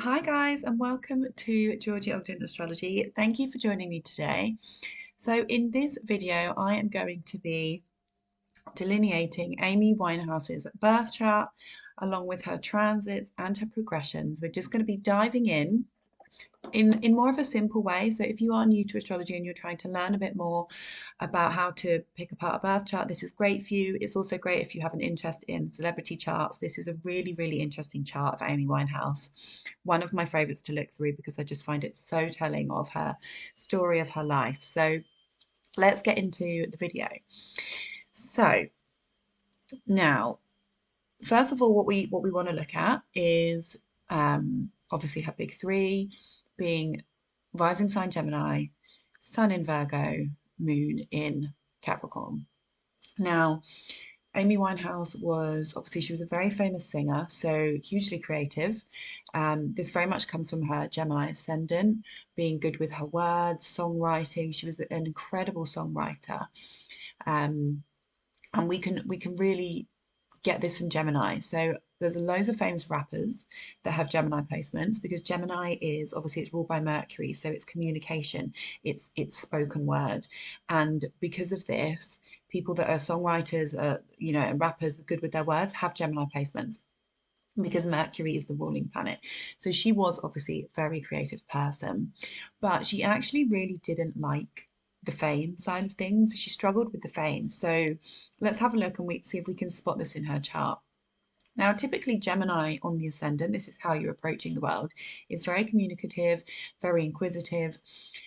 Hi guys, and welcome to Georgie Ogden Astrology. Thank you for joining me today. So in this video, I am going to be delineating Amy Winehouse's birth chart along with her transits and her progressions. We're just going to be diving in more of a simple way. So if you are new to astrology and you're trying to learn a bit more about how to pick apart a birth chart, this is great for you. It's also great if you have an interest in celebrity charts. This is a really, really interesting chart of Amy Winehouse. One of my favorites to look through because I just find it so telling of her story of her life. So let's get into the video. So now, first of all, what we want to look at is obviously her big three being rising sign Gemini, sun in Virgo, moon in Capricorn. Now, Amy Winehouse was obviously she was a very famous singer, so hugely creative. This very much comes from her Gemini ascendant, being good with her words, songwriting. She was an incredible songwriter, um, and we can really get this from Gemini. So there's loads of famous rappers that have Gemini placements because Gemini is obviously it's ruled by Mercury, so it's communication, it's spoken word, and because of this, people that are songwriters, and rappers good with their words have Gemini placements because Mercury is the ruling planet. So she was obviously a very creative person, but she actually really didn't like the fame side of things. She struggled with the fame. So let's have a look and we see if we can spot this in her chart. Now, typically Gemini on the ascendant, this is how you're approaching the world, is very communicative, very inquisitive.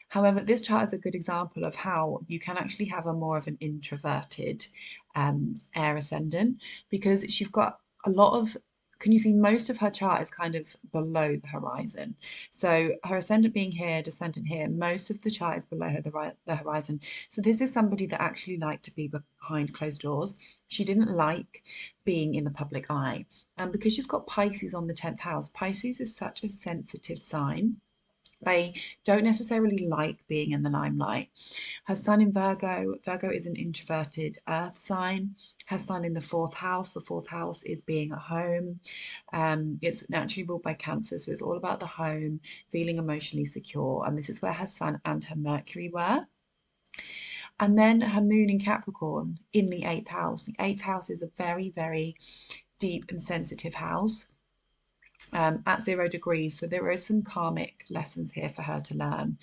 However, this chart is a good example of how you can actually have a more of an introverted air ascendant because she's got a lot of, can you see most of her chart is kind of below the horizon. So her ascendant being here, descendant here, most of the chart is below her, the horizon. So this is somebody that actually liked to be behind closed doors. She didn't like being in the public eye. And because she's got Pisces on the 10th house, Pisces is such a sensitive sign. They don't necessarily like being in the limelight. Her sun in Virgo, Virgo is an introverted earth sign. Her sun in the fourth house, the fourth house is being at home. It's naturally ruled by Cancer, so it's all about the home, feeling emotionally secure. And this is where her sun and her Mercury were. And then her moon in Capricorn in the eighth house. The eighth house is a very, very deep and sensitive house at 0 degrees. So there is some karmic lessons here for her to learn.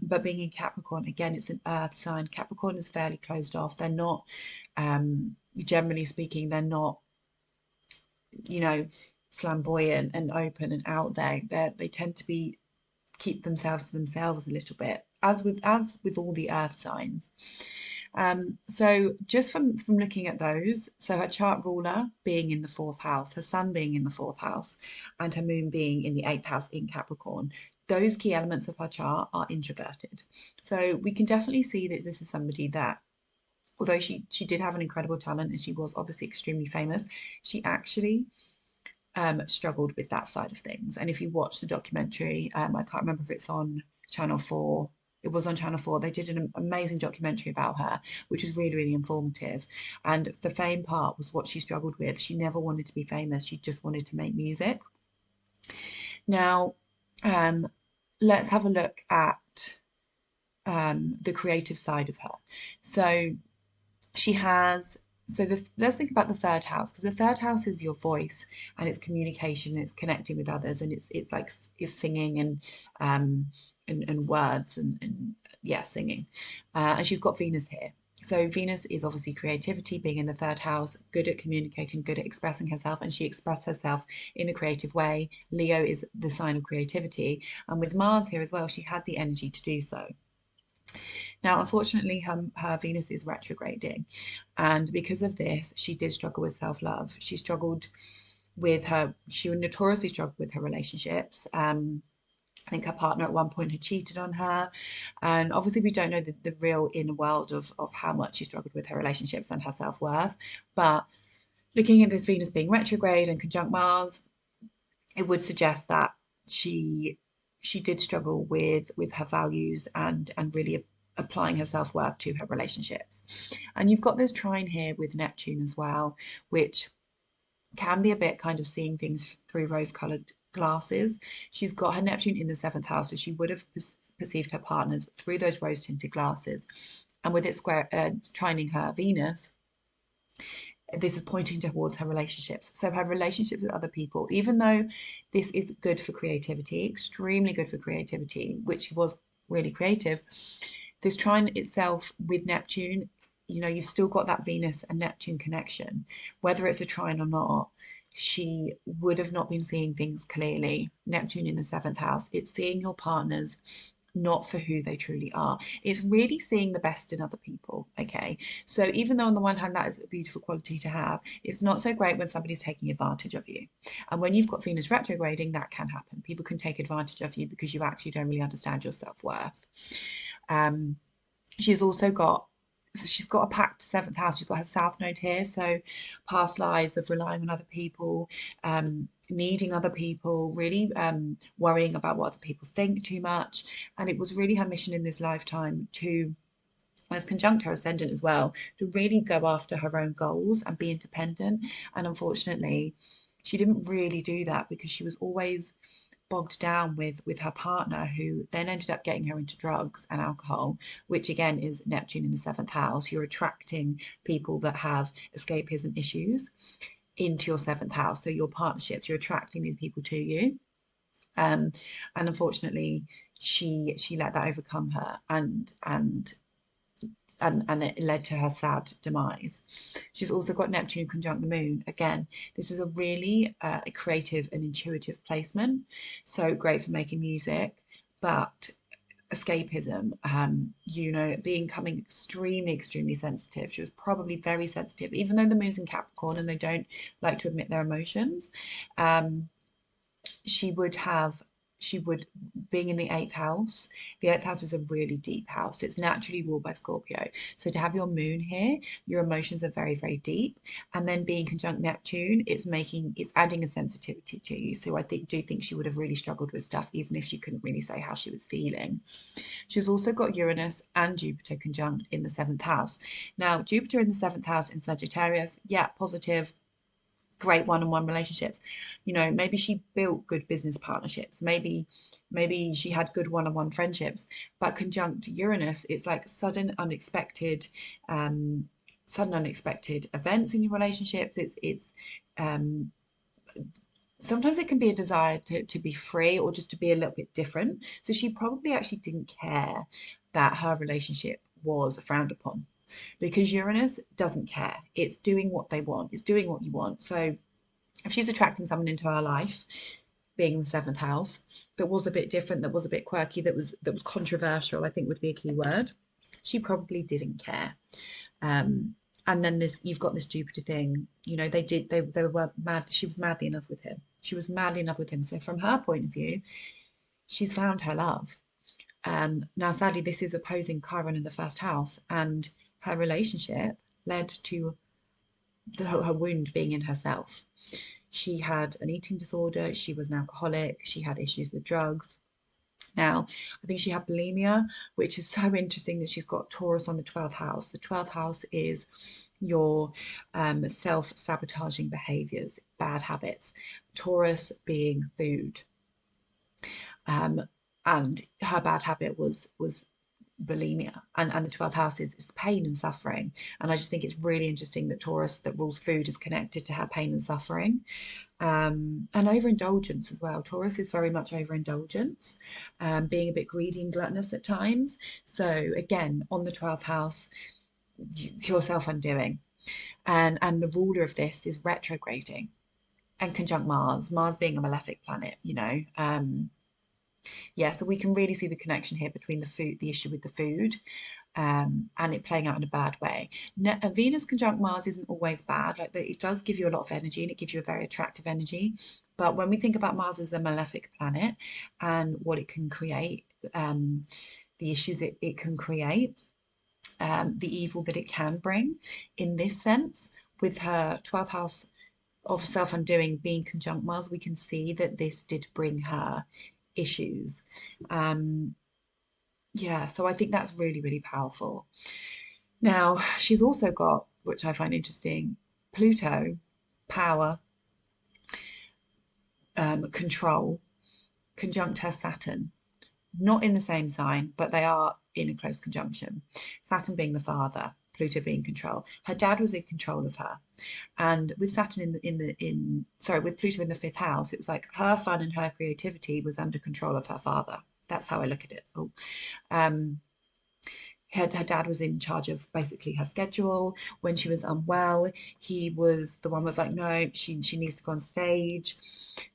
But being in Capricorn, again, it's an earth sign. Capricorn is fairly closed off. They're not, generally speaking, they're not, you know, flamboyant and open and out there. They tend to be keep themselves to themselves a little bit, as with all the earth signs. So just from looking at those, so her chart ruler being in the fourth house, her sun being in the fourth house, and her moon being in the eighth house in Capricorn, those key elements of her chart are introverted. So we can definitely see that this is somebody that, although she did have an incredible talent and she was obviously extremely famous, she actually struggled with that side of things. And if you watch the documentary, I can't remember if it's on Channel 4. It was on Channel 4. They did an amazing documentary about her, which was really, really informative. And the fame part was what she struggled with. She never wanted to be famous. She just wanted to make music. Now, um, let's have a look at the creative side of her. So she has let's think about the third house because the third house is your voice and it's communication, it's connecting with others, and it's like it's singing and words and yeah, singing. And she's got Venus here. So Venus is obviously creativity, being in the third house, good at communicating, good at expressing herself, and she expressed herself in a creative way. Leo is the sign of creativity, and with Mars here as well, she had the energy to do so. Now, unfortunately, her Venus is retrograding, and because of this, she did struggle with self-love. She notoriously struggled with her relationships. I think her partner at one point had cheated on her, and obviously we don't know the real inner world of how much she struggled with her relationships and her self-worth. But looking at this Venus being retrograde and conjunct Mars, it would suggest that she she did struggle with her values and really applying her self-worth to her relationships. And you've got this trine here with Neptune as well, which can be a bit kind of seeing things through rose-colored glasses. She's got her Neptune in the seventh house, so she would have perceived her partners through those rose tinted glasses. And with it square trining her Venus, this is pointing towards her relationships. So her relationships with other people, even though this is good for creativity, extremely good for creativity, which she was really creative, this trine itself with Neptune, you know, you've still got that Venus and Neptune connection. Whether it's a trine or not, she would have not been seeing things clearly. Neptune in the seventh house, it's seeing your partners not for who they truly are. It's really seeing the best in other people. Okay. So even though on the one hand that is a beautiful quality to have, it's not so great when somebody's taking advantage of you. And when you've got Venus retrograding, that can happen. People can take advantage of you because you actually don't really understand your self-worth. She's also got, so she's got a packed seventh house. She's got her south node here. So past lives of relying on other people, needing other people, really worrying about what other people think too much. And it was really her mission in this lifetime to, as conjunct her ascendant as well, to really go after her own goals and be independent. And unfortunately, she didn't really do that because she was always bogged down with her partner, who then ended up getting her into drugs and alcohol, which again is Neptune in the seventh house. You're attracting people that have escapism issues into your seventh house. So your partnerships, you're attracting these people to you. And unfortunately, she let that overcome her, and it led to her sad demise. She's also got Neptune conjunct the moon. Again, this is a really creative and intuitive placement. So great for making music, but escapism, you know, becoming extremely sensitive. She was probably very sensitive, even though the moon's in Capricorn and they don't like to admit their emotions. She would have, she would, being in the eighth house is a really deep house. It's naturally ruled by Scorpio. So to have your moon here, your emotions are very deep. And then being conjunct Neptune, it's adding a sensitivity to you. So I do think she would have really struggled with stuff, even if she couldn't really say how she was feeling. She's also got Uranus and Jupiter conjunct in the seventh house. Now, Jupiter in the seventh house in Sagittarius, yeah, positive, great one-on-one relationships. You know, maybe she built good business partnerships. Maybe she had good one-on-one friendships. But conjunct Uranus, it's like sudden unexpected events in your relationships. It's sometimes it can be a desire to be free or just to be a little bit different. So she probably actually didn't care that her relationship was frowned upon, because Uranus doesn't care. It's doing what they want. It's doing what you want. So if she's attracting someone into her life, being in the seventh house, that was a bit different, that was a bit quirky, that was controversial, I think would be a key word, she probably didn't care. And then you've got this Jupiter thing. You know, they were mad. She was madly in love with him. She was madly in love with him. So from her point of view, she's found her love. Now, sadly, this is opposing Chiron in the first house, and her relationship led to her wound being in herself. She had an eating disorder. She was an alcoholic. She had issues with drugs. Now, I think she had bulimia, which is so interesting that she's got Taurus on the 12th house. The 12th house is your self-sabotaging behaviors, bad habits. Taurus being food. And her bad habit was bulimia, and the 12th house is pain and suffering. And I just think it's really interesting that Taurus, that rules food, is connected to her pain and suffering, and overindulgence as well. Taurus is very much overindulgence, being a bit greedy and gluttonous at times. So again, on the 12th house, it's your self-undoing, and the ruler of this is retrograding and conjunct Mars being a malefic planet, you know. Yeah, so we can really see the connection here between the food, the issue with the food, and it playing out in a bad way. Venus conjunct Mars isn't always bad. Like it does give you a lot of energy, and it gives you a very attractive energy. But when we think about Mars as a malefic planet and what it can create, the issues it can create, the evil that it can bring, in this sense, with her 12th house of self-undoing being conjunct Mars, we can see that this did bring her issues. Yeah, so I think that's really powerful. Now, she's also got, which I find interesting, Pluto, power, control, conjunct her Saturn. Not in the same sign, but they are in a close conjunction. Saturn being the father, Pluto being control. Her dad was in control of her, and with Saturn with Pluto in the fifth house, it was like her fun and her creativity was under control of her father. That's how I look at it. Oh, her dad was in charge of basically her schedule. When she was unwell, he was the one was like, no, she needs to go on stage.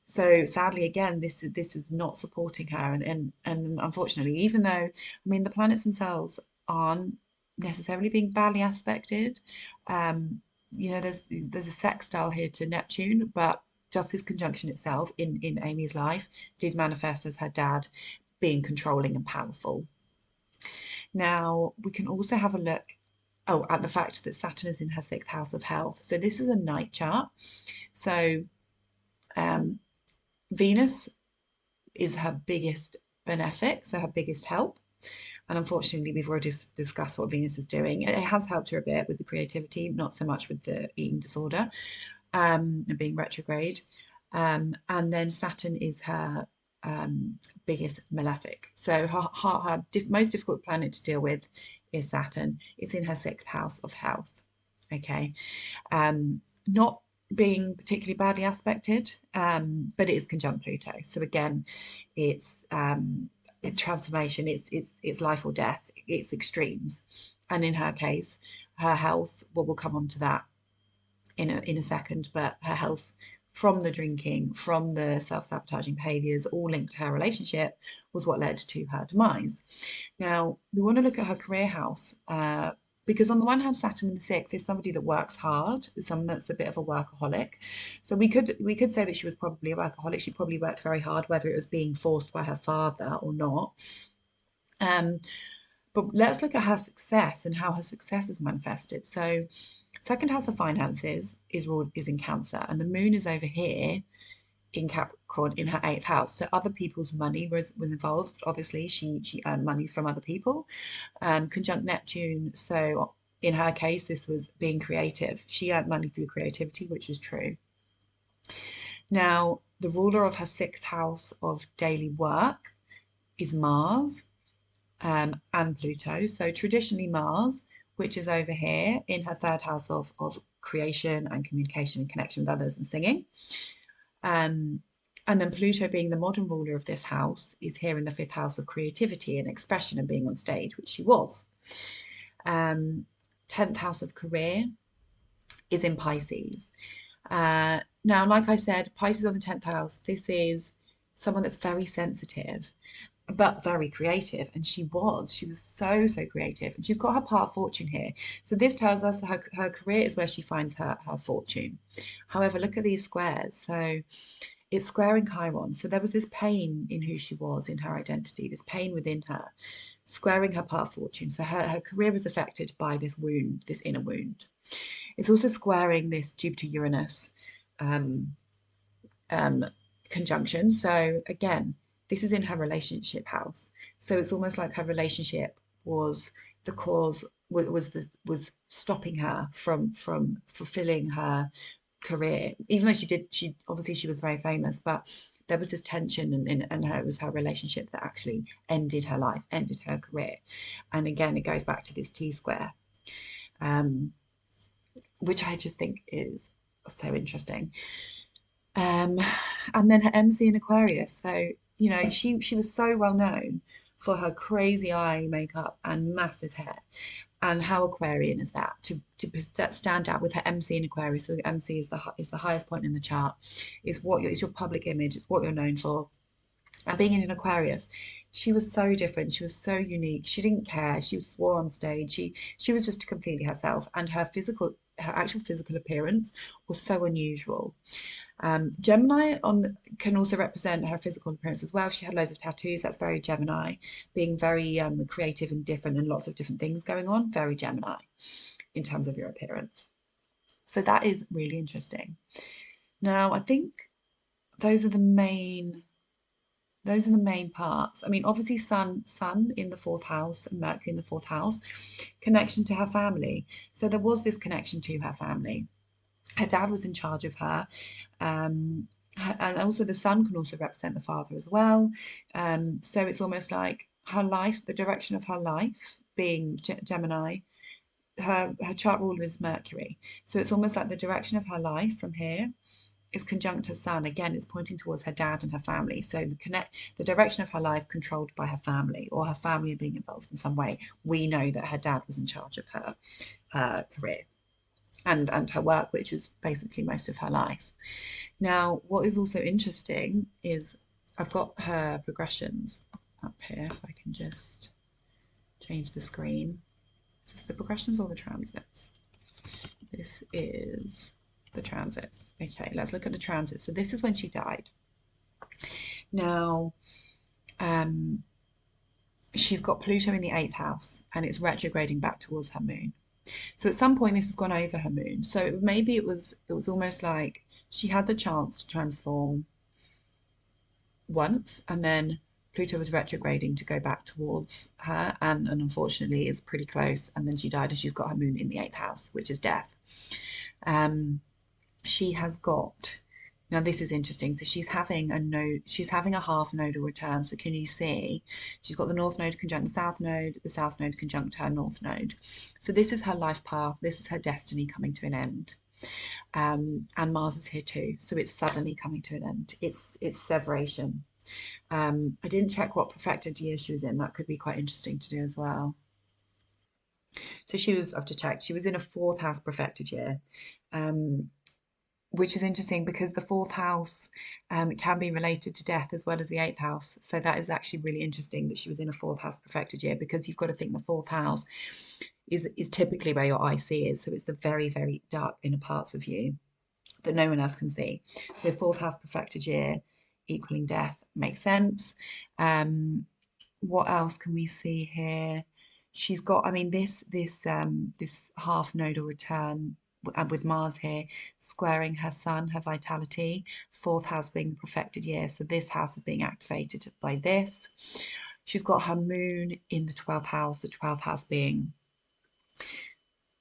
So sadly, again, this is not supporting her, and unfortunately, even though the planets themselves aren't necessarily being badly aspected, there's a sextile here to Neptune, but just this conjunction itself in Amy's life did manifest as her dad being controlling and powerful. Now, we can also have a look at the fact that Saturn is in her sixth house of health. So this is a night chart. So Venus is her biggest benefic, so her biggest help. And unfortunately, we've already discussed what Venus is doing. It has helped her a bit with the creativity, not so much with the eating disorder and being retrograde. And then Saturn is her biggest malefic. So her most difficult planet to deal with is Saturn. It's in her sixth house of health. Okay. Not being particularly badly aspected, but it is conjunct Pluto. So again, it's transformation. It's life or death. It's extremes. And in her case, her health. Well, we'll come on to that in a second. But her health from the drinking, from the self-sabotaging behaviours, all linked to her relationship, was what led to her demise. Now, we want to look at her career house. Because on the one hand, Saturn in the sixth is somebody that works hard, someone that's a bit of a workaholic. So we could say that she was probably a workaholic. She probably worked very hard, whether it was being forced by her father or not. But let's look at her success and how her success is manifested. So second house of finances is in Cancer, and the moon is over here in Capricorn in her eighth house. So other people's money was involved. Obviously, she earned money from other people. Conjunct Neptune. So in her case, this was being creative. She earned money through creativity, which is true. Now, the ruler of her sixth house of daily work is Mars and Pluto. So traditionally Mars, which is over here in her third house of creation and communication and connection with others and singing. And then Pluto, being the modern ruler of this house, is here in the fifth house of creativity and expression and being on stage, which she was. 10th house of career is in Pisces. Now, like I said, Pisces on the 10th house, this is someone that's very sensitive, but very creative. And she was so creative. And she's got her part fortune here. So this tells us her career is where she finds her fortune. However, look at these squares. So it's squaring Chiron. So there was this pain in who she was, in her identity, this pain within her, squaring her part fortune. So her career was affected by this wound, this inner wound. It's also squaring this Jupiter-Uranus conjunction. So again, this is in her relationship house. So it's almost like her relationship was the cause, was stopping her from fulfilling her career. Even though she obviously was very famous, but there was this tension, and it was her relationship that actually ended her life, ended her career. And again, it goes back to this T-square, which I just think is so interesting. And then her MC in Aquarius. So, you know, she was so well known for her crazy eye makeup and massive hair. And how Aquarian is that to stand out with her MC in Aquarius? So the MC is the highest point in the chart. It's your public image. It's what you're known for. And being in an Aquarius, she was so different. She was so unique. She didn't care. She swore on stage. She was just completely herself. And her actual physical appearance was so unusual. Gemini can also represent her physical appearance as well. She had loads of tattoos. That's very Gemini, being very creative and different, and lots of different things going on. Very Gemini in terms of your appearance. So that is really interesting. Now, I think those are the main parts. I mean, obviously Sun in the fourth house and Mercury in the fourth house, connection to her family. So there was this connection to her family. Her dad was in charge of her. And also the sun can also represent the father as well. So it's almost like her life, the direction of her life being Gemini, her chart ruler is Mercury. So it's almost like the direction of her life from here is conjunct her sun. Again, it's pointing towards her dad and her family. So the direction of her life controlled by her family, or her family being involved in some way. We know that her dad was in charge of her career and her work, which was basically most of her life. Now, what is also interesting is I've got her progressions up here. If I can just change the screen. Is this the progressions or the transits? This is the transits. Okay, let's look at the transits. So this is when she died. Now, she's got Pluto in the 8th house and it's retrograding back towards her moon. So at some point this has gone over her moon. So maybe it was almost like she had the chance to transform once, and then Pluto was retrograding to go back towards her, and unfortunately is pretty close, and then she died, and she's got her moon in the 8th house, which is death. She has got, now this is interesting, so she's having a half nodal return. So can you see she's got the north node conjunct the south node conjunct her north node. So this is her life path, this is her destiny coming to an end. And Mars is here too, so it's suddenly coming to an end. It's separation. I didn't check what perfected year she was in. That could be quite interesting to do as well. So I've just checked, she was in a 4th house perfected year, which is interesting because the 4th house can be related to death as well as the 8th house. So that is actually really interesting that she was in a 4th house perfected year, because you've got to think the 4th house is typically where your IC is. So it's the very, very dark inner parts of you that no one else can see. So 4th house perfected year equaling death makes sense. What else can we see here? She's got, I mean, this half nodal return with Mars here, squaring her sun, her vitality, 4th house being the perfected year. So this house is being activated by this. She's got her moon in the 12th house, the 12th house being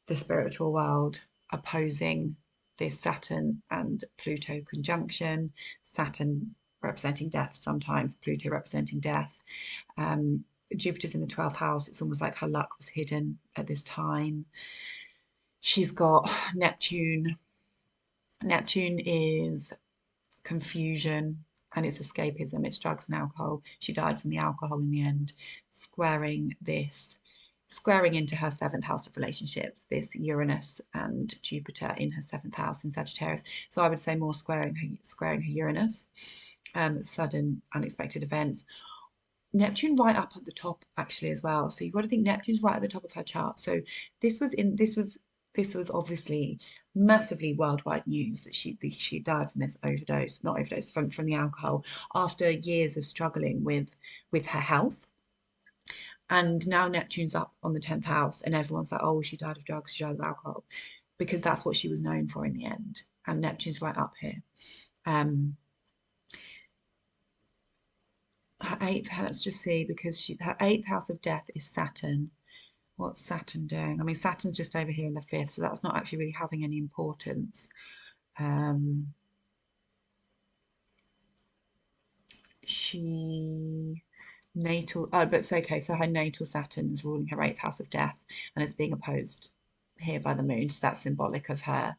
the spiritual world, opposing this Saturn and Pluto conjunction. Saturn representing death sometimes, Pluto representing death. Jupiter's in the 12th house. It's almost like her luck was hidden at this time. She's got Neptune. Neptune is confusion and it's escapism. It's drugs and alcohol. She died from the alcohol in the end, squaring into her 7th house of relationships, this Uranus and Jupiter in her 7th house in Sagittarius. So I would say more squaring her Uranus, sudden unexpected events. Neptune right up at the top actually as well. So you've got to think Neptune's right at the top of her chart. So this was obviously massively worldwide news that she died from this from the alcohol after years of struggling with her health. And now Neptune's up on the 10th house and everyone's like, oh, she died of drugs, she died of alcohol, because that's what she was known for in the end. And Neptune's right up here. Her 8th, let's just see, because her 8th house of death is Saturn. What's Saturn doing? I mean, Saturn's just over here in the 5th, so that's not actually really having any importance. Natal, oh, but it's okay. So her natal Saturn is ruling her 8th house of death and is being opposed here by the moon. So that's symbolic of her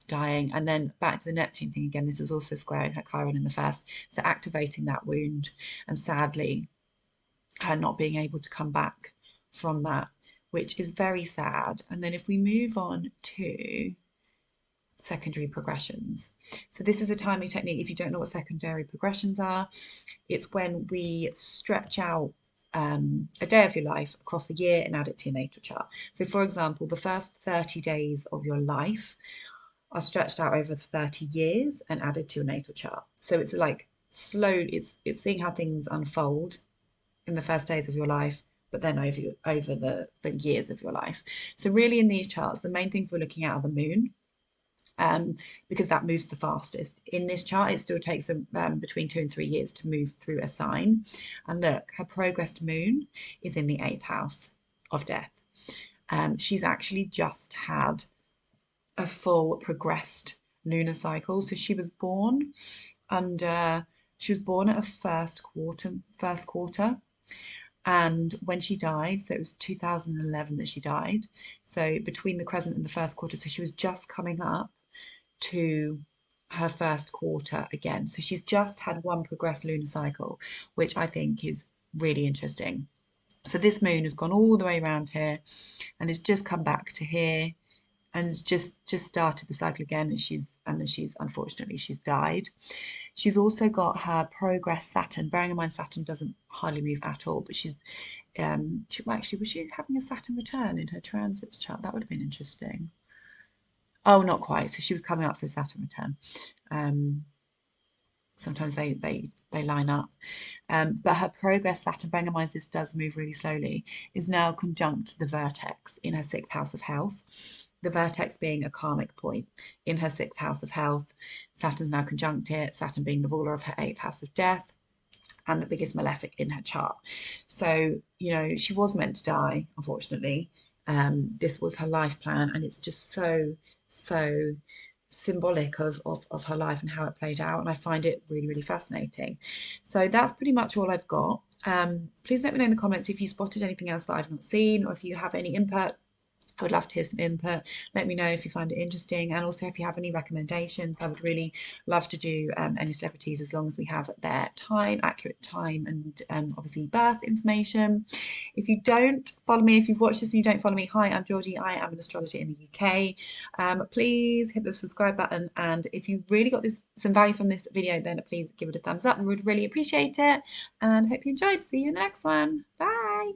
dying. And then back to the Neptune thing again, this is also squaring her Chiron in the 1st. So activating that wound and sadly her not being able to come back from that, which is very sad. And then if we move on to secondary progressions. So this is a timing technique. If you don't know what secondary progressions are, it's when we stretch out a day of your life across a year and add it to your natal chart. So for example, the first 30 days of your life are stretched out over 30 years and added to your natal chart. So it's like slow, it's seeing how things unfold in the first days of your life, but then over the years of your life. So really in these charts, the main things we're looking at are the moon, because that moves the fastest. In this chart, it still takes between 2 and 3 years to move through a sign. And look, her progressed moon is in the 8th house of death. She's actually just had a full progressed lunar cycle. So she was born at a first quarter, and when she died, so it was 2011 that she died. So between the crescent and the first quarter, so she was just coming up to her first quarter again. So she's just had one progressed lunar cycle, which I think is really interesting. So this moon has gone all the way around here and has just come back to here and has just started the cycle again, and then she's unfortunately she's died. She's also got her progress Saturn. Bearing in mind Saturn doesn't hardly move at all, but well, actually, was she having a Saturn return in her transits chart? That would have been interesting. Oh, not quite. So she was coming up for a Saturn return. Sometimes they line up. But her progress Saturn, bearing in mind this does move really slowly, is now conjunct the vertex in her sixth house of health. The vertex being a karmic point in her sixth house of health. Saturn's now conjunct it, Saturn being the ruler of her eighth house of death and the biggest malefic in her chart. So, you know, she was meant to die, unfortunately. This was her life plan, and it's just so symbolic of her life and how it played out, and I find it really fascinating. So that's pretty much all I've got. Please let me know in the comments if you spotted anything else that I've not seen, or if you have any input. I would love to hear some input. Let me know if you find it interesting, and also if you have any recommendations. I would really love to do any celebrities, as long as we have their time, accurate time, and obviously birth information. If you don't follow me, if you've watched this and you don't follow me, hi, I'm Georgie. I am an astrologer in the UK. Please hit the subscribe button, and if you really got some value from this video, then please give it a thumbs up. We would really appreciate it, and hope you enjoyed. See you in the next one. Bye.